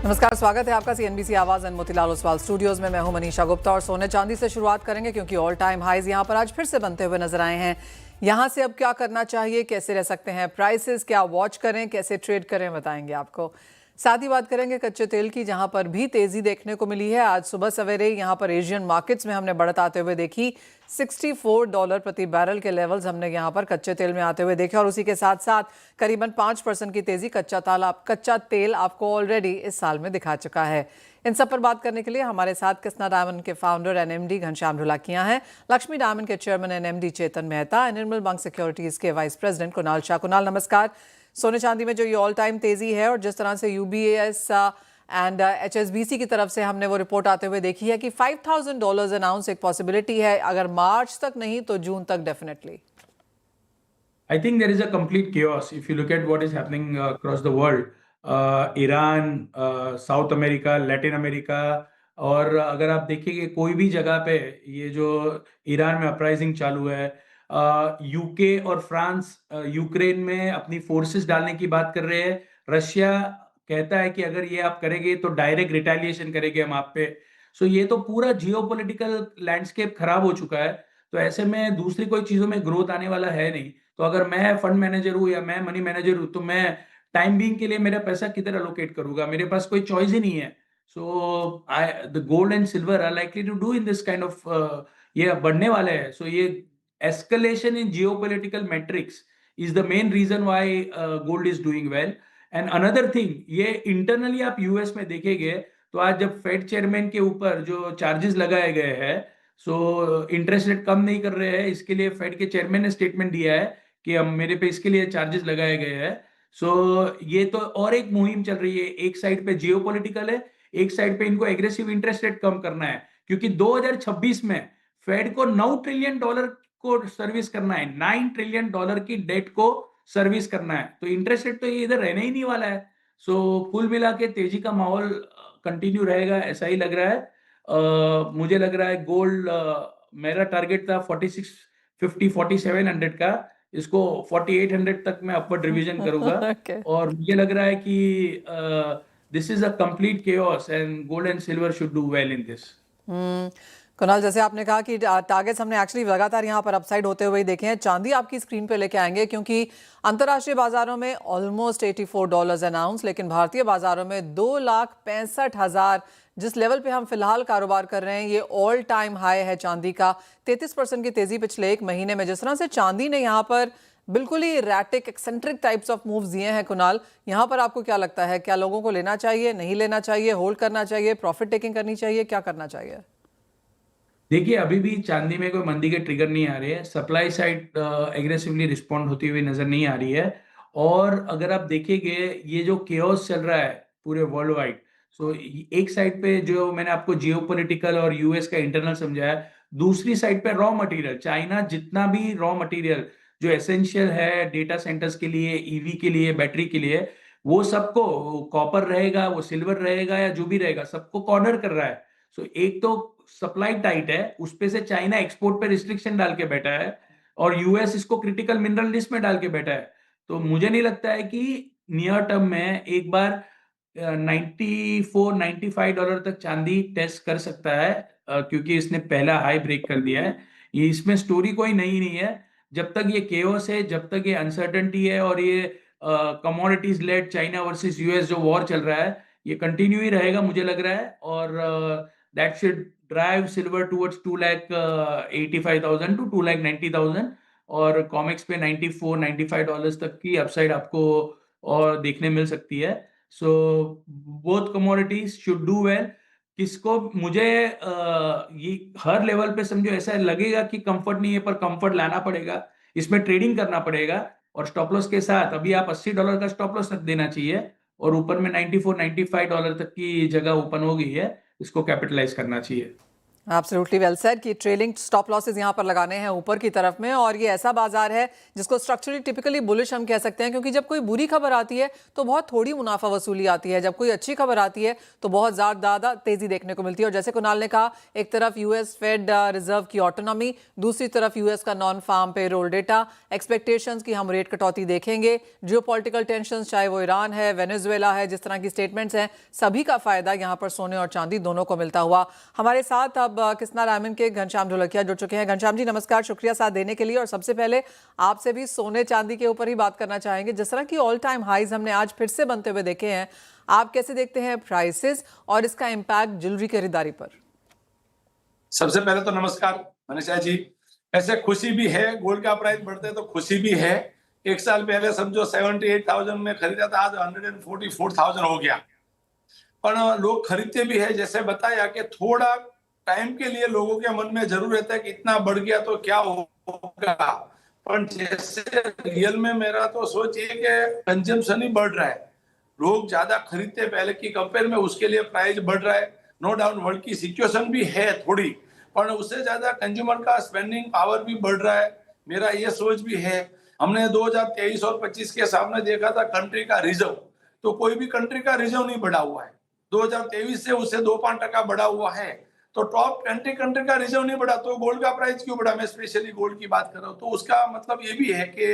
नमस्कार, स्वागत है आपका सीएनबीसी आवाज एंड मोतीलाल ओसवाल स्टूडियोज में। मैं हूं मनीषा गुप्ता और सोने चांदी से शुरुआत करेंगे क्योंकि ऑल टाइम हाईज यहां पर आज फिर से बनते हुए नजर आए हैं। यहां से अब क्या करना चाहिए, कैसे रह सकते हैं प्राइसेस, क्या वॉच करें, कैसे ट्रेड करें, बताएंगे आपको। साथ ही बात करेंगे कच्चे तेल की, जहां पर भी तेजी देखने को मिली है। आज सुबह सवेरे यहां पर एशियन मार्केट्स में हमने बढ़त आते हुए देखी। $64 प्रति बैरल के लेवल्स हमने यहां पर कच्चे तेल में आते हुए देखे और उसी के साथ साथ करीबन 5% की तेजी कच्चा तेल आपको ऑलरेडी इस साल में दिखा चुका है। इन सब पर बात करने के लिए हमारे साथ कृष्णा डायमंड के founder and MD Ghanshyam Dholakia हैं, लक्ष्मी डायमंड के chairman and MD Chetan Mehta, Nirmal bank securities के वाइस प्रेसिडेंट कुणाल शाह। कुणाल, नमस्कार। सोने चांदी में जो ये ऑल टाइम तेजी है और जिस तरह से यूबीएस एंड एचएसबीसी की तरफ से हमने वो रिपोर्ट आते हुए देखी है कि $5,000 अनाउंस एक पॉसिबिलिटी है, अगर मार्च तक नहीं तो जून तक definitely. I think there is a complete chaos if you look at what is happening across the world. Iran, south America, Latin America, और अगर आप देखेंगे कोई भी जगह पे ये जो ईरान में अपराइजिंग चालू है, यूके और फ्रांस यूक्रेन में अपनी फोर्सेस डालने की बात कर रहे हैं। रशिया कहता है कि अगर ये आप करेंगे तो डायरेक्ट रिटेलिएशन करेंगे हम आप पे। सो ये तो पूरा जियोपॉलिटिकल लैंडस्केप खराब हो चुका है। तो ऐसे में दूसरी कोई चीजों में ग्रोथ आने वाला है नहीं। तो अगर मैं फंड मैनेजर हूँ या मैं मनी मैनेजर हूँ तो मैं टाइम बीइंग के लिए मेरा पैसा किधर अलोकेट करूंगा, मेरे पास कोई चॉइस ही नहीं है। So I the gold and silver are likely to do in this kind of, ये बढ़ने वाले हैं। सो ये escalation in geopolitical matrix is the main reason why gold is doing well. And another thing, ये internally आप US में देखेंगे तो आज जब फेड चेयरमैन के ऊपर जो चार्जेस लगाए गए हैं, सो इंटरेस्ट रेट कम नहीं कर रहे हैं, इसके लिए फेड के चेयरमैन ने स्टेटमेंट दिया है कि हम मेरे पे इसके लिए चार्जेस लगाए गए हैं। सो ये तो और एक मुहिम चल रही है, एक साइड पे जियोपॉलिटिकल है, एक साइड पे इनको एग्रेसिव इंटरेस्ट रेट कम करना है, क्योंकि 2026 में फेड को $9 ट्रिलियन को सर्विस करना है, $9 ट्रिलियन की डेट को सर्विस करना है। तो इंटरेस्ट रेट तो ये इधर रहने ही नहीं वाला है। सो कुल मिला के तेजी का माहौल कंटिन्यू रहेगा, ऐसा ही लग रहा है। मुझे लग रहा है गोल्ड, मेरा टारगेट था 4650 4700 का, इसको 4800 तक मैं अपवर्ड रिवीजन करूंगा। Okay. और मुझे लग रहा है कि this is a complete chaos and gold and silver should do well in this. Kunal, जैसे आपने कहा कि टारगेट्स हमने एक्चुअली लगातार यहाँ पर अपसाइड होते हुए ही देखे हैं। चांदी आपकी स्क्रीन पे लेके आएंगे क्योंकि अंतर्राष्ट्रीय बाजारों में ऑलमोस्ट $84 अनाउंस, लेकिन भारतीय बाजारों में 2,65,000 जिस लेवल पे हम फिलहाल कारोबार कर रहे हैं, ये ऑल टाइम हाई है चांदी का। 33% की तेजी पिछले एक महीने में। जिस तरह से चांदी ने यहाँ पर बिल्कुल ही रैटिक एक्सेंट्रिक टाइप्स ऑफ मूव्स दिए हैं, कुणाल, यहाँ पर आपको क्या लगता है, क्या लोगों को लेना चाहिए, नहीं लेना चाहिए, होल्ड करना चाहिए, प्रॉफिट टेकिंग करनी चाहिए, क्या करना चाहिए? देखिए, अभी भी चांदी में कोई मंदी के ट्रिगर नहीं आ रहे हैं। सप्लाई साइड एग्रेसिवली रिस्पॉन्ड होती हुई नजर नहीं आ रही है। और अगर आप देखेंगे ये जो केओस चल रहा है पूरे वर्ल्ड वाइड, सो एक साइड पे जो मैंने आपको जियोपॉलिटिकल और यूएस का इंटरनल समझाया, दूसरी साइड पे रॉ मटेरियल, चाइना जितना भी रॉ मटेरियल जो एसेंशियल है डेटा सेंटर्स के लिए, ईवी के लिए, बैटरी के लिए, वो सबको, कॉपर रहेगा, वो सिल्वर रहेगा या जो भी रहेगा, सबको कॉर्नर कर रहा है। सो एक तो सप्लाई टाइट है, उस पे से चाइना एक्सपोर्ट पे रिस्ट्रिक्शन डाल के बैठा है और यूएस इसको क्रिटिकल मिनरल लिस्ट में डाल के बैठा है। तो मुझे नहीं लगता है कि नियर टर्म में एक बार 94-95 डॉलर तक चांदी टेस्ट कर सकता है, क्योंकि इसने पहला हाई ब्रेक कर दिया है। ये इसमें स्टोरी कोई नई नहीं है। जब तक ये केओस है, जब तक ये अनसर्टेनिटी है और ये commodities led China versus US जो वॉर चल रहा है, ये कंटिन्यू ही रहेगा मुझे लग रहा है। और that should drive silver towards 2,85,000 to 2,90,000, और कॉमेक्स पे $94-95 तक की अपसाइड आपको और देखने मिल सकती है। So both commodities should do well. किसको, मुझे ये हर लेवल पे समझो ऐसा लगेगा कि कंफर्ट नहीं है, पर कंफर्ट लाना पड़ेगा, इसमें ट्रेडिंग करना पड़ेगा। और स्टॉप लॉस के साथ अभी आप $80 का स्टॉप लॉस रख देना चाहिए, और ऊपर में $94-95 तक की जगह ओपन हो गई है, इसको कैपिटलाइज करना चाहिए। एब्सोल्युटली वेल सेड कि ट्रेलिंग स्टॉप लॉसेस यहाँ पर लगाने हैं ऊपर की तरफ में, और ये ऐसा बाजार है जिसको स्ट्रक्चरली टिपिकली बुलिश हम कह सकते हैं, क्योंकि जब कोई बुरी खबर आती है तो बहुत थोड़ी मुनाफा वसूली आती है, जब कोई अच्छी खबर आती है तो बहुत ज़्यादा तेजी देखने को मिलती है। और जैसे कुणाल ने कहा, एक तरफ यूएस फेड रिजर्व की ऑटोनॉमी, दूसरी तरफ यूएस का non farm payroll data, expectations की हम रेट कटौती देखेंगे, जियोपॉलिटिकल टेंशन चाहे वो ईरान है, वेनेजुएला है, जिस तरह की स्टेटमेंट्स हैं, सभी का फायदा यहाँ पर सोने और चांदी दोनों को मिलता हुआ। हमारे साथ अब किसना डायमंड के घनश्याम ढोलकिया जुड़ चुके हैं। घनश्याम जी नमस्कार, शुक्रिया साथ देने के लिए। और सबसे पहले आपसे भी सोने चांदी के ऊपर ही बात करना चाहेंगे। जिस तरह की ऑल टाइम हाईज हमने आज फिर से बनते हुए देखे हैं, आप कैसे देखते हैं प्राइसेस और इसका इम्पैक्ट ज्वेलरी की खरीदारी पर? सबसे पहले तो नमस्कार मनीषा जी। ऐसे खुशी भी है, गोल्ड का प्राइस बढ़ते तो खुशी भी है। एक साल पहले समझो 78,000 में खरीदा था, आज 144,000 हो गया। पर लोग खरीदते भी है, जैसे बताया कि थोड़ा टाइम के लिए लोगों के मन में जरूर रहता है कि इतना बढ़ गया तो क्या होगा। पर जैसे रियल में मेरा तो सोच ये कि कंजम्पशन ही बढ़ रहा है, लोग ज्यादा खरीदते पहले की कंपेयर में, उसके लिए प्राइस बढ़ रहा है। नो डाउट वर्ल्ड की सिचुएशन भी है थोड़ी, पर उससे ज्यादा कंज्यूमर का स्पेंडिंग पावर भी बढ़ रहा है, मेरा ये सोच भी है। हमने 2023 और 25 के सामने देखा था कंट्री का रिजर्व, तो कोई भी कंट्री का रिजर्व नहीं बढ़ा हुआ है। 2023 से उससे 2-5% बढ़ा हुआ है, तो टॉप 20 कंट्री का रिजर्व नहीं बढ़ा, तो गोल्ड का प्राइस क्यों बढ़ा? मैं स्पेशली गोल्ड की बात कर रहा हूँ। तो उसका मतलब ये भी है कि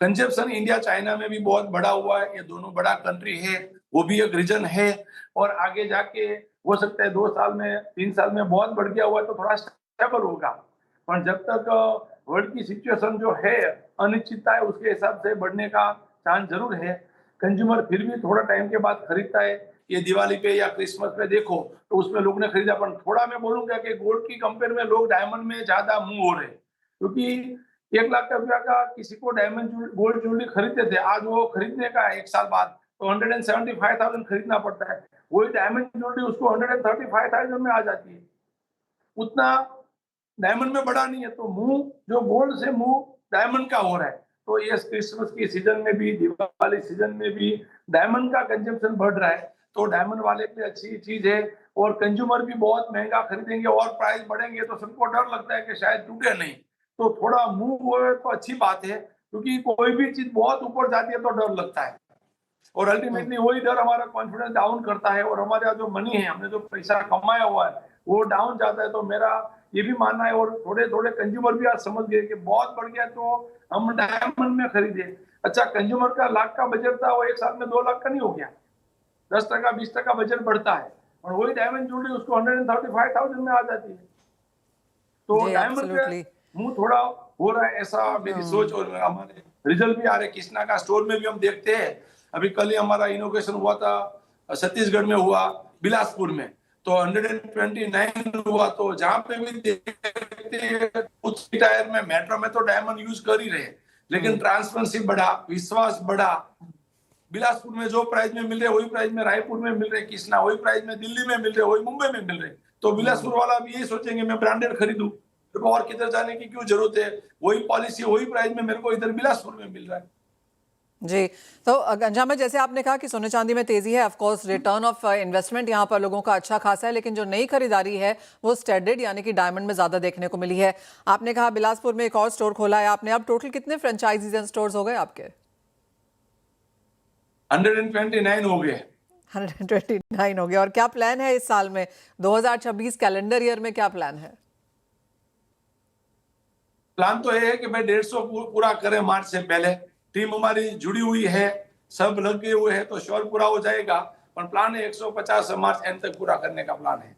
कंजप्शन इंडिया चाइना में भी बहुत बढ़ा हुआ है, ये दोनों बड़ा कंट्री है, वो भी एक रीजन है। और आगे जाके हो सकता है 2 साल में 3 साल में बहुत बढ़ गया हुआ है तो थोड़ा स्टेबल होगा, पर जब तक वर्ल्ड की सिचुएशन जो है अनिश्चितता है, उसके हिसाब से बढ़ने का चांस जरूर है। कंज्यूमर फिर भी थोड़ा टाइम के बाद खरीदता है। ये दिवाली पे या क्रिसमस पे देखो तो उसमें लोग ने खरीदा, पर थोड़ा मैं बोलूंगा कि गोल्ड की कंपेयर में लोग डायमंड में ज्यादा मूव हो रहे हैं, क्योंकि 1 लाख रुपया का किसी को डायमंड गोल्ड ज्वेलरी खरीदते थे, आज वो खरीदने का 1 साल बाद तो 175,000 खरीदना पड़ता है। वही डायमंड ज्वेलरी उसको 135,000 में आ जाती है। उतना डायमंड में बढ़ा नहीं है, तो मूव जो गोल्ड से मूव डायमंड का हो रहा है। तो ये क्रिसमस की सीजन में भी, दिवाली सीजन में भी डायमंड का कंजम्पशन बढ़ रहा है, तो डायमंड वाले के लिए अच्छी चीज है। और कंज्यूमर भी बहुत महंगा खरीदेंगे और प्राइस बढ़ेंगे तो सबको डर लगता है कि शायद टूटे नहीं, तो थोड़ा मूव हुए तो अच्छी बात है, क्योंकि कोई भी चीज बहुत ऊपर जाती है तो डर लगता है, और अल्टीमेटली वही डर हमारा कॉन्फिडेंस डाउन करता है, और हमारा जो मनी है, हमने जो पैसा कमाया हुआ है वो डाउन जाता है। तो मेरा ये भी मानना है, और थोड़े थोड़े कंज्यूमर भी आज समझ गए कि बहुत बढ़ गया तो हम डायमंड में खरीदे। अच्छा, कंज्यूमर का लाख का बजट था, वो 1 साल में 2 लाख का नहीं हो गया, 10% 20% बजट बढ़ता है, और वही डायमंड ज्वेलरी उसको 135,000 में आ जाती है। तो डायमंड पे मुंह थोड़ा हो रहा है, ऐसा मेरी सोच। और हमारे रिजल्ट भी आ रहे, कृष्णा का स्टोर में भी हम देखते हैं। अभी कल ही हमारा इनोग्रेशन हुआ था, छत्तीसगढ़ में हुआ, बिलासपुर में, तो 129 हुआ। तो जहां पे भी देखते हैं उस टायर में, मेट्रो में तो डायमंड यूज कर ही रहे, लेकिन ट्रांसपेरेंसी बढ़ा, विश्वास बढ़ा। बिलासपुर में जो प्राइस में मिल रहे वही प्राइस में रायपुर में मिल रहे, कृष्णा वही प्राइस में दिल्ली में मिल रहे, वही मुंबई में मिल रहे। तो बिलासपुर वाला भी यही सोचेंगे मैं ब्रांडेड खरीदूं, तो और किधर जाने की क्यों जरूरत है, वही पॉलिसी वही प्राइस में मेरे को इधर बिलासपुर में मिल रहा है। जी, तो घनश्याम में जैसे आपने कहा कि सोने चांदी में तेजी है, of course return of investment यहाँ पर लोगों का अच्छा खासा है, लेकिन जो नई खरीदारी है वो स्टैंडर्ड यानी कि डायमंड में ज्यादा देखने को मिली है। आपने कहा बिलासपुर में एक और स्टोर खोला है आपने, अब टोटल कितने फ्रेंचाइजीज एंड स्टोर्स हो गए आपके? 129 हो गए। 129 हो गए। और क्या प्लान है इस साल में, 2026 कैलेंडर ईयर में क्या प्लान है? प्लान तो ये है कि भाई 150 पूरा करें मार्च से पहले। टीम हमारी जुड़ी हुई है, सब लगे हुए हैं, तो श्योर पूरा हो जाएगा। पर प्लान है 150 मार्च एंड तक पूरा करने का प्लान है।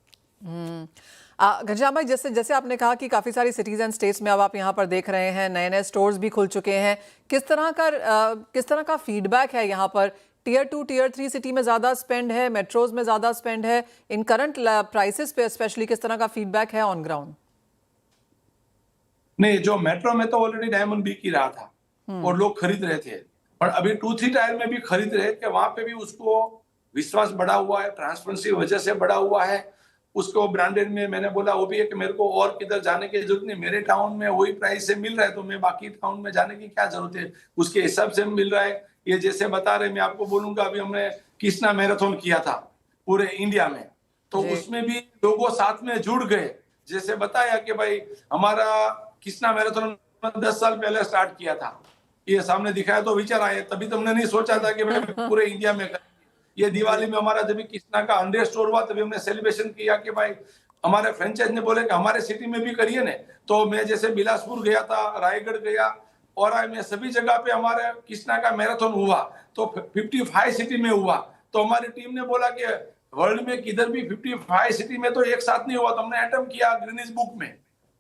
घनश्याम भाई, जैसे जैसे आपने कहा कि काफी सारी सिटीज एंड स्टेट्स में अब आप यहाँ पर देख रहे हैं, नए नए स्टोर्स भी खुल चुके हैं, किस तरह का फीडबैक है यहाँ पर? टियर 2 टियर 3 सिटी में ज्यादा स्पेंड है, मेट्रोज में ज्यादा स्पेंड है, इन करंट प्राइसेस पे स्पेशली किस तरह का फीडबैक है ऑन ग्राउंड? नहीं, जो मेट्रो में तो ऑलरेडी डायमंड बिक ही रहा था और लोग खरीद रहे थे, और अभी 2-3 टायर में भी खरीद रहे कि वहां पे भी उसको विश्वास बढ़ा हुआ है, ट्रांसपेरेंसी वजह से बढ़ा हुआ है। उसको ब्रांडेड में मैंने बोला वो भी है कि मेरे को और किधर जाने की जरूरत नहीं, मेरे टाउन में वही प्राइस से मिल रहा है, तो मैं बाकी टाउन में जाने की क्या जरूरत है, उसके हिसाब से मिल रहा है। ये जैसे बता रहे, मैं आपको बोलूंगा, अभी हमने कृष्णा मैराथन किया था पूरे इंडिया में, तो उसमें भी लोगों साथ में जुड़ गए, जैसे बताया कि भाई हमारा कृष्णा मैराथन 10 साल पहले स्टार्ट किया था, ये सामने दिखाया तो विचार आए, तभी तो हमने नहीं सोचा था कि भाई पूरे इंडिया में करेंगे। ये दिवाली में हमारा जब कृष्णा का 100 स्टोर हुआ तभी हमने सेलिब्रेशन किया कि भाई हमारे फ्रेंचाइज ने बोले कि हमारे सिटी में भी करिए ना। तो मैं जैसे बिलासपुर गया था, रायगढ़ गया, और मैं सभी जगह पे हमारे कृष्णा का मैराथन हुआ, तो 55 सिटी में हुआ। तो हमारी टीम ने बोला कि वर्ल्ड में किधर भी 55 सिटी में तो एक साथ नहीं हुआ, तो हमने अटेम्प्ट किया गिनीज बुक में,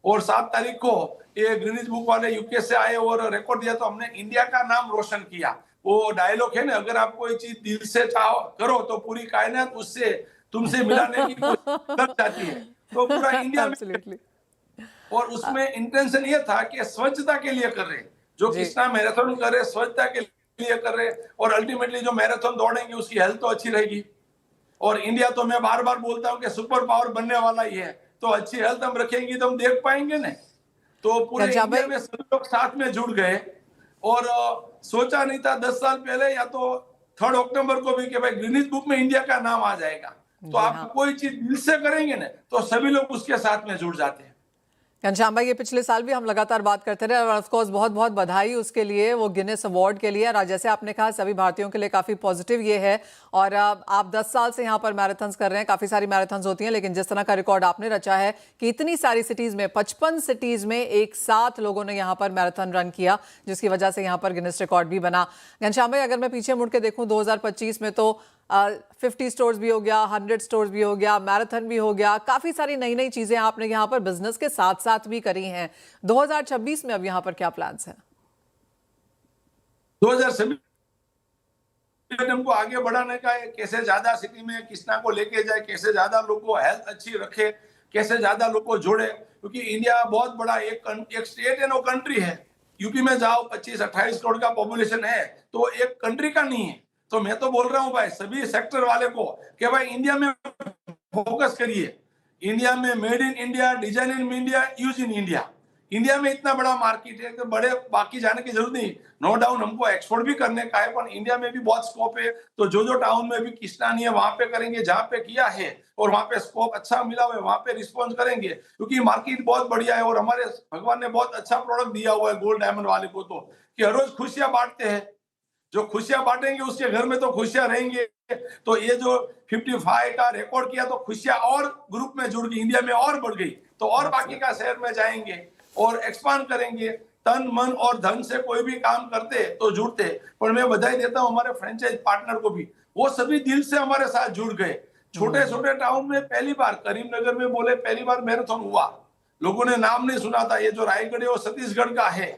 और 7 तारीख को ये गिनीज बुक वाले यूके से आए और रिकॉर्ड दिया, तो हमने इंडिया का नाम रोशन किया। वो डायलॉग है ना, अगर आप कोई चीज दिल से चाहो करो तो पूरी कायनात उससे तुमसे मिलाने की कोशिश कर जाती है। तो पूरा इंडिया में, और उसमें इंटेंशन ये था कि स्वच्छता के लिए कर रहे, जो कृष्णा मैराथन कर रहे स्वच्छता के लिए कर रहे, और अल्टीमेटली जो मैराथन दौड़ेंगे उसकी हेल्थ तो अच्छी रहेगी। और इंडिया तो मैं बार बार बोलता हूँ कि सुपर पावर बनने वाला ही है, तो अच्छी हेल्थ हम रखेंगे तो हम देख पाएंगे ना। तो पूरे इंडिया में सभी लोग साथ में जुड़ गए, और सोचा नहीं था 10 साल पहले या तो 3 अक्टूबर को भी कि भाई गिनीज बुक में इंडिया का नाम आ जाएगा। तो आप कोई चीज दिल से करेंगे ना तो सभी लोग उसके साथ में जुड़ जाते हैं। घनश्याम भाई, ये पिछले साल भी हम लगातार बात करते रहे, और ऑफ कोर्स बहुत बहुत बधाई उसके लिए, वो गिनेस अवार्ड के लिए। और जैसे आपने कहा सभी भारतीयों के लिए काफ़ी पॉजिटिव ये है। और आप 10 साल से यहाँ पर मैराथन्स कर रहे हैं, काफ़ी सारी मैराथन्स होती हैं, लेकिन जिस तरह का रिकॉर्ड आपने रचा है कि इतनी सारी सिटीज़ में 55 सिटीज़ में एक साथ लोगों ने यहाँ पर मैराथन रन किया, जिसकी वजह से यहाँ पर गिनेस रिकॉर्ड भी बना। घनश्याम भाई, अगर मैं पीछे मुड़ के देखूँ 2025 में तो 50 स्टोर्स भी हो गया, 100 स्टोर्स भी हो गया, मैराथन भी हो गया, काफी सारी नई नई चीजें आपने यहाँ पर बिजनेस के साथ साथ भी करी हैं। 2026 में अब यहाँ पर क्या प्लान्स हैं? 2026 हमको आगे बढ़ाने का है, कैसे ज्यादा सिटी में कृष्णा को लेके जाए, कैसे ज्यादा लोगों को हेल्थ अच्छी रखे, कैसे ज्यादा लोग को जोड़े, क्योंकि इंडिया बहुत बड़ा एक स्टेट है, नो कंट्री है। यूपी में जाओ 25-28 करोड़ का पॉपुलेशन है, तो एक कंट्री का नहीं है। तो मैं तो बोल रहा हूँ भाई सभी सेक्टर वाले को कि भाई इंडिया में फोकस करिए, इंडिया में made in India, design in India, use in India. India में इतना बड़ा मार्केट है तो बड़े बाकी जाने की जरूरत नहीं। नो डाउन हमको एक्सपोर्ट भी करने का है, पर इंडिया में भी बहुत स्कोप है। तो जो टाउन में भी कृष्णा नहीं है वहां पे करेंगे, जहां पे किया है और वहां पे स्कोप अच्छा मिला हुआ है वहां पे रिस्पॉन्स करेंगे, क्योंकि मार्केट बहुत बढ़िया है। और हमारे भगवान ने बहुत अच्छा प्रोडक्ट दिया हुआ है गोल्ड डायमंड वाले को, तो कि हर रोज खुशियां बांटते हैं। जो खुशियां बांटेंगे उसके घर में तो खुशियां रहेंगे। तो ये जो 55 का रिकॉर्ड किया, तो खुशियां और ग्रुप में जुड़ गई, इंडिया में और बढ़ गई, तो और बाकी का शहर में जाएंगे और एक्सपांड करेंगे। तन मन और धन से कोई भी काम करते तो जुड़ते। पर मैं बधाई देता हूं हमारे फ्रेंचाइज पार्टनर को भी, वो सभी दिल से हमारे साथ जुड़ गए। छोटे छोटे टाउन में पहली बार, करीमनगर में बोले पहली बार मैराथन हुआ, लोगों ने नाम नहीं सुना था। ये जो रायगढ़ है वो छत्तीसगढ़ का है,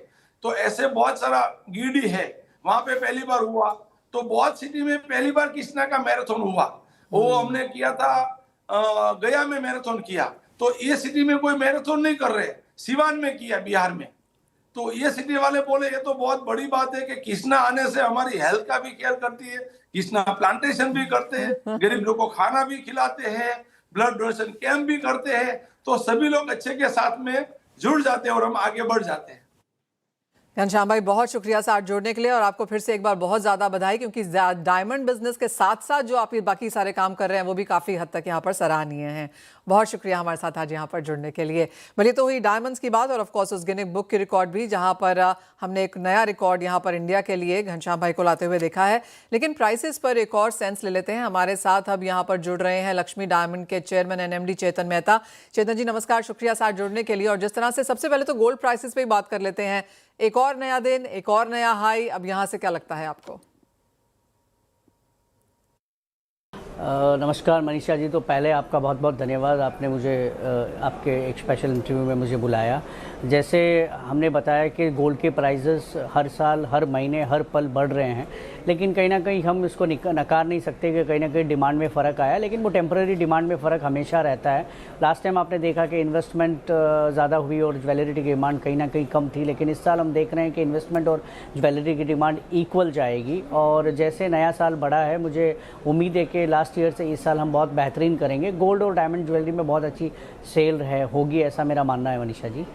तो ऐसे बहुत सारा गिरडी है वहां पे पहली बार हुआ। तो बहुत सिटी में पहली बार कृष्णा का मैराथन हुआ। वो हमने किया था गया में मैराथन किया, तो ये सिटी में कोई मैराथन नहीं कर रहे, सिवान में किया बिहार में। तो ये सिटी वाले बोले ये तो बहुत बड़ी बात है कि कृष्णा आने से हमारी हेल्थ का भी केयर करती है, कृष्णा प्लांटेशन भी करते हैं, गरीब लोगों को खाना भी खिलाते हैं, ब्लड डोनेशन कैंप भी करते हैं। तो सभी लोग अच्छे के साथ में जुड़ जाते हैं और हम आगे बढ़ जाते हैं। घनश्याम भाई, बहुत शुक्रिया साथ जोड़ने के लिए, और आपको फिर से एक बार बहुत ज़्यादा बधाई, क्योंकि डायमंड बिजनेस के साथ साथ जो आप ये बाकी सारे काम कर रहे हैं वो भी काफ़ी हद तक यहाँ पर सराहनीय हैं। बहुत शुक्रिया हमारे साथ आज यहाँ पर जुड़ने के लिए। भले तो हुई डायमंड्स की बात, और ऑफ कोर्स उस गिनीज बुक की रिकॉर्ड भी, जहाँ पर हमने एक नया रिकॉर्ड यहाँ पर इंडिया के लिए घनश्याम भाई को लाते हुए देखा है। लेकिन प्राइसेस पर एक और सेंस ले लेते हैं। हमारे साथ अब यहाँ पर जुड़ रहे हैं लक्ष्मी डायमंड के चेयरमैन NMD चेतन मेहता। चेतन जी नमस्कार, शुक्रिया साथ जुड़ने के लिए। और जिस तरह से सबसे पहले तो गोल्ड प्राइसेस पे ही बात कर लेते हैं, एक और नया दिन, एक और नया हाई, अब यहाँ से क्या लगता है आपको? नमस्कार मनीषा जी, तो पहले आपका बहुत बहुत धन्यवाद, आपने मुझे आपके एक स्पेशल इंटरव्यू में मुझे बुलाया। जैसे हमने बताया कि गोल्ड के प्राइसेस हर साल, हर महीने, हर पल बढ़ रहे हैं, लेकिन कहीं ना कहीं हम इसको नकार नहीं सकते कि कहीं ना कहीं डिमांड में फ़र्क आया, लेकिन वो टेम्पररी डिमांड में फ़र्क हमेशा रहता है। लास्ट टाइम आपने देखा कि इन्वेस्टमेंट ज़्यादा हुई और ज्वेलरी की डिमांड कहीं ना कहीं कम थी, लेकिन इस साल हम देख रहे हैं कि इन्वेस्टमेंट और ज्वेलरी की डिमांड इक्वल जाएगी। और जैसे नया साल बढ़ा है, मुझे उम्मीद है कि लास्ट ईयर से इस साल हम बहुत बेहतरीन करेंगे। गोल्ड और डायमंड ज्वेलरी में बहुत अच्छी सेल होगी, ऐसा मेरा मानना है मनीषा जी।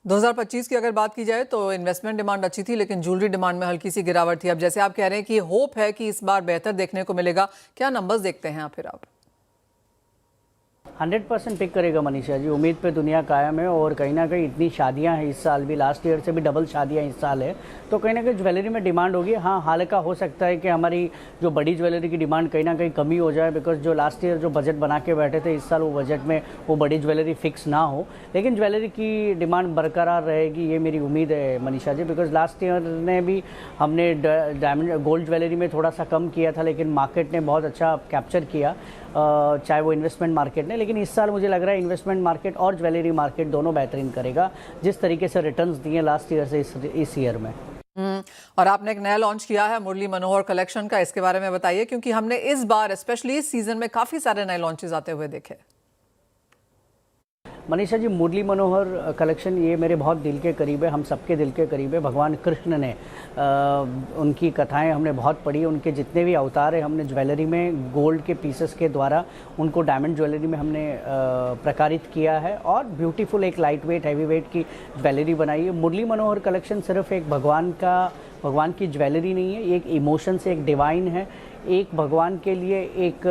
2025 की अगर बात की जाए तो इन्वेस्टमेंट डिमांड अच्छी थी, लेकिन ज्वेलरी डिमांड में हल्की सी गिरावट थी। अब जैसे आप कह रहे हैं कि होप है कि इस बार बेहतर देखने को मिलेगा, क्या नंबर्स देखते हैं फिर आप? 100% पिक करेगा मनीषा जी, उम्मीद पे दुनिया कायम है। और कहीं ना कहीं इतनी शादियां हैं इस साल भी, लास्ट ईयर से भी डबल शादियां इस साल है, तो कहीं ना कहीं ज्वेलरी में डिमांड होगी। हाँ, हालांकि हो सकता है कि हमारी जो बड़ी ज्वेलरी की डिमांड कहीं ना कहीं कमी हो जाए, बिकॉज जो लास्ट ईयर जो बजट बना के बैठे थे, इस साल वो बजट में वो बड़ी ज्वेलरी फिक्स ना हो, लेकिन ज्वेलरी की डिमांड बरकरार रहेगी, ये मेरी उम्मीद है Manisha ji. Because last year ने भी हमने डायमंड गोल्ड ज्वेलरी में थोड़ा सा कम किया था, लेकिन मार्केट ने बहुत अच्छा कैप्चर किया, चाहे वो इन्वेस्टमेंट मार्केट ने। लेकिन इस साल मुझे लग रहा है इन्वेस्टमेंट मार्केट और ज्वेलरी मार्केट दोनों बेहतरीन करेगा, जिस तरीके से रिटर्न्स दिए लास्ट ईयर से इस ईयर में। और आपने एक नया लॉन्च किया है मुरली मनोहर कलेक्शन का, इसके बारे में बताइए, क्योंकि हमने इस बार स्पेशली इस सीजन में काफी सारे नए लॉन्चेस आते हुए देखे। मनीषा जी, मुरली मनोहर कलेक्शन ये मेरे बहुत दिल के करीब है, हम सबके दिल के करीब है। भगवान कृष्ण ने उनकी कथाएं हमने बहुत पढ़ी, उनके जितने भी अवतार हैं हमने ज्वेलरी में गोल्ड के पीसेस के द्वारा उनको डायमंड ज्वेलरी में हमने प्रकारित किया है, और ब्यूटीफुल एक लाइट वेट हैवी वेट की ज्वेलरी बनाई है। मुरली मनोहर कलेक्शन सिर्फ एक भगवान की ज्वेलरी नहीं है, ये एक इमोशन से, एक डिवाइन है, एक भगवान के लिए एक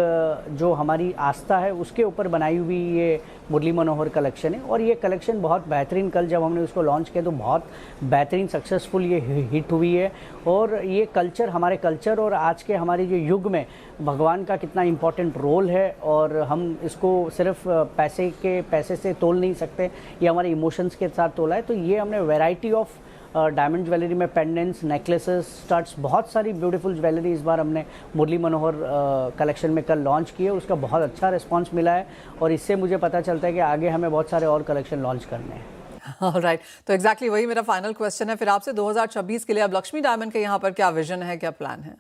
जो हमारी आस्था है उसके ऊपर बनाई हुई ये मुरली मनोहर कलेक्शन है। और ये कलेक्शन बहुत बेहतरीन, कल जब हमने उसको लॉन्च किया तो बहुत बेहतरीन सक्सेसफुल ये हिट हुई है। और ये कल्चर, हमारे कल्चर और आज के हमारे जो युग में भगवान का कितना इम्पोर्टेंट रोल है, और हम इसको सिर्फ पैसे से तोल नहीं सकते, ये हमारे इमोशंस के साथ तोला है। तो ये हमने वैरायटी ऑफ डायमंड ज्वेलरी में पेंडेंट्स, नेकलेसेस, स्टड्स, बहुत सारी ब्यूटीफुल ज्वेलरी इस बार हमने मुरली मनोहर कलेक्शन में कल लॉन्च की है। उसका बहुत अच्छा रिस्पांस मिला है, और इससे मुझे पता चलता है कि आगे हमें बहुत सारे और कलेक्शन लॉन्च करने हैं। ऑलराइट, तो एग्जैक्टली वही मेरा फाइनल क्वेश्चन है फिर आपसे, 2026 के लिए अब लक्ष्मी डायमंड के यहाँ पर क्या विजन है, क्या प्लान है?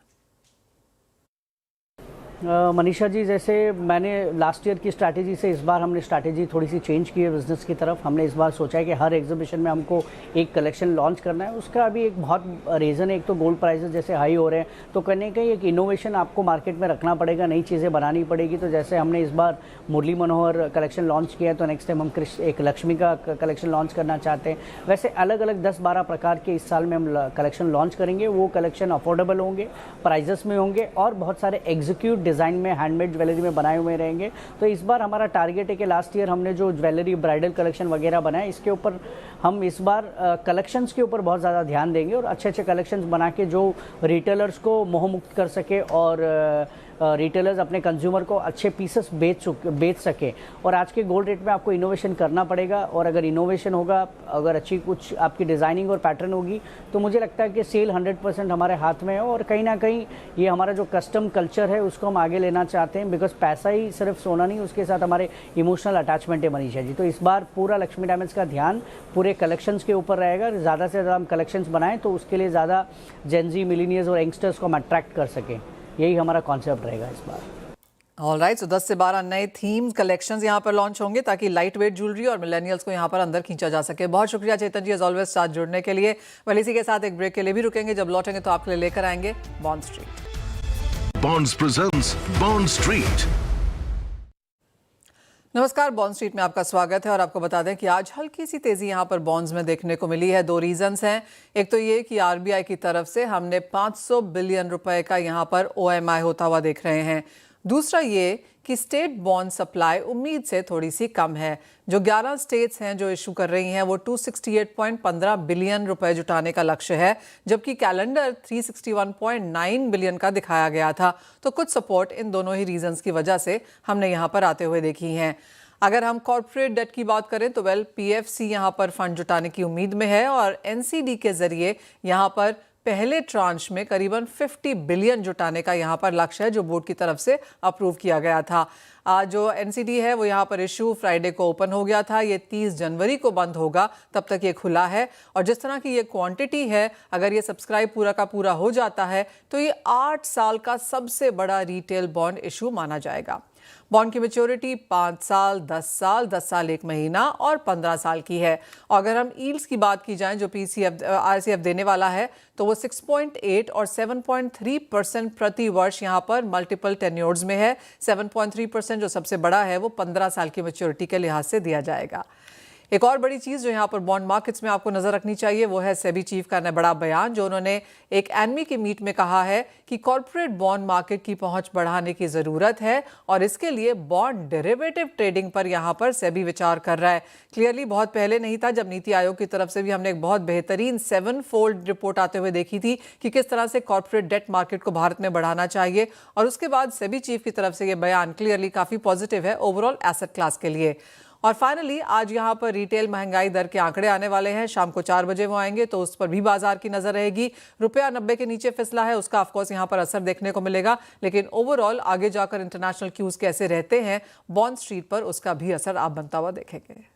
मनीषा जी, जैसे मैंने लास्ट ईयर की स्ट्रैटेजी से इस बार हमने स्ट्रैटेजी थोड़ी सी चेंज की है बिज़नेस की तरफ। हमने इस बार सोचा है कि हर एग्जीबिशन में हमको एक कलेक्शन लॉन्च करना है। उसका अभी एक बहुत रीज़न है, एक तो गोल्ड प्राइसेस जैसे हाई हो रहे हैं, तो कहीं कहीं एक इनोवेशन आपको मार्केट में रखना पड़ेगा, नई चीज़ें बनानी पड़ेगी। तो जैसे हमने इस बार मुरली मनोहर कलेक्शन लॉन्च किया है, तो नेक्स्ट टाइम हम एक लक्ष्मी का कलेक्शन लॉन्च करना चाहते हैं। वैसे अलग अलग 10-12 प्रकार के इस साल में हम कलेक्शन लॉन्च करेंगे। वो कलेक्शन अफोर्डेबल होंगे, प्राइजेस में होंगे, और बहुत सारे एग्जीक्यूट डिज़ाइन में, हैंडमेड ज्वेलरी में बनाए हुए रहेंगे। तो इस बार हमारा टारगेट है कि लास्ट ईयर हमने जो ज्वेलरी ब्राइडल कलेक्शन वगैरह बनाए, इसके ऊपर हम इस बार कलेक्शंस के ऊपर बहुत ज़्यादा ध्यान देंगे, और अच्छे अच्छे कलेक्शंस बना के जो रिटेलर्स को मोहमुक्त कर सके, और रिटेलर्स अपने कंज्यूमर को अच्छे पीसेस बेच सके। और आज के गोल्ड रेट में आपको इनोवेशन करना पड़ेगा, और अगर इनोवेशन होगा, अगर अच्छी कुछ आपकी डिज़ाइनिंग और पैटर्न होगी, तो मुझे लगता है कि सेल 100% हमारे हाथ में है। और कहीं ना कहीं ये हमारा जो कस्टम कल्चर है उसको हम आगे लेना चाहते हैं, बिकॉज पैसा ही सिर्फ सोना नहीं, उसके साथ हमारे इमोशनल अटैचमेंट है मनीषा जी। तो इस बार पूरा लक्ष्मी डायमंड्स का ध्यान पूरे कलेक्शंस के ऊपर रहेगा। ज़्यादा से ज़्यादा हम कलेक्शंस बनाएं, तो उसके लिए ज़्यादा जेनजी, मिलीनियर्स और यंगस्टर्स को हम अट्रैक्ट कर सकें, यही हमारा कॉन्सेप्ट रहेगा इस बार। ऑलराइट, सो 10 से 12 नए थीम कलेक्शंस यहाँ पर लॉन्च होंगे, ताकि लाइट वेट ज्वेलरी और मिलेनियल्स को यहाँ पर अंदर खींचा जा सके। बहुत शुक्रिया चेतन जी, एज ऑलवेज साथ जुड़ने के लिए। वेल, इसी के साथ एक ब्रेक के लिए भी रुकेंगे, जब लौटेंगे तो आपके लिए लेकर आएंगे bond street. Bonds presents Bond Street. नमस्कार, बॉन्ड स्ट्रीट में आपका स्वागत है। और आपको बता दें कि आज हल्की सी तेजी यहाँ पर बॉन्ड्स में देखने को मिली है। 2 रीजंस हैं। एक तो ये कि आरबीआई की तरफ से हमने 500 बिलियन रुपए का यहाँ पर ओएमआई होता हुआ देख रहे हैं। दूसरा ये कि स्टेट बॉन्ड सप्लाई उम्मीद से थोड़ी सी कम है। जो 11 स्टेट्स हैं जो इशू कर रही हैं, वो 268.15 बिलियन रुपए जुटाने का लक्ष्य है, जबकि कैलेंडर 361.9 बिलियन का दिखाया गया था। तो कुछ सपोर्ट इन दोनों ही रीजंस की वजह से हमने यहाँ पर आते हुए देखी हैं। अगर हम कॉर्पोरेट डेट की बात करें तो पीएफसी यहाँ पर फंड जुटाने की उम्मीद में है, और एनसीडी के जरिए यहाँ पर पहले ट्रांच में करीबन 50 बिलियन जुटाने का यहाँ पर लक्ष्य है, जो बोर्ड की तरफ से अप्रूव किया गया था। आज जो एनसीडी है वो यहाँ पर इशू फ्राइडे को ओपन हो गया था, ये 30 जनवरी को बंद होगा, तब तक ये खुला है। और जिस तरह की ये क्वांटिटी है, अगर ये सब्सक्राइब पूरा का पूरा हो जाता है तो ये 8 साल का सबसे बड़ा रिटेल बॉन्ड इशू माना जाएगा। बॉन्ड की मैच्योरिटी 5 साल, 10 साल, 10 साल 1 महीना और 15 साल की है। और अगर हम यील्ड्स की बात की जाए जो आरसीएफ देने वाला है, तो वो 6.8 और 7.3% प्रति वर्ष यहाँ पर मल्टीपल टेन्योर्स में है। 7.3% जो सबसे बड़ा है वो 15 साल की मैच्योरिटी के लिहाज से दिया जाएगा। एक और बड़ी चीज जो यहाँ पर बॉन्ड मार्केट्स में आपको नजर रखनी चाहिए वो है सेबी चीफ का बड़ा बयान जो उन्होंने एक एनमी की मीट में कहा है कि कॉर्पोरेट बॉन्ड मार्केट की पहुंच बढ़ाने की जरूरत है और इसके लिए बॉन्ड डेरिवेटिव ट्रेडिंग पर यहाँ पर सेबी विचार कर रहा है। क्लियरली बहुत पहले नहीं था जब नीति आयोग की तरफ से भी हमने एक बहुत बेहतरीन 7-fold रिपोर्ट आते हुए देखी थी कि किस तरह से कॉर्पोरेट डेट मार्केट को भारत में बढ़ाना चाहिए और उसके बाद सेबी चीफ की तरफ से ये बयान क्लियरली काफी पॉजिटिव है ओवरऑल एसेट क्लास के लिए। और फाइनली आज यहां पर रिटेल महंगाई दर के आंकड़े आने वाले हैं, शाम को 4 बजे वो आएंगे तो उस पर भी बाजार की नजर रहेगी। रुपया 90 के नीचे फिसला है, उसका ऑफकोर्स यहां पर असर देखने को मिलेगा, लेकिन ओवरऑल आगे जाकर इंटरनेशनल क्यूज कैसे रहते हैं बॉन्ड स्ट्रीट पर उसका भी असर आप बनता हुआ देखेंगे।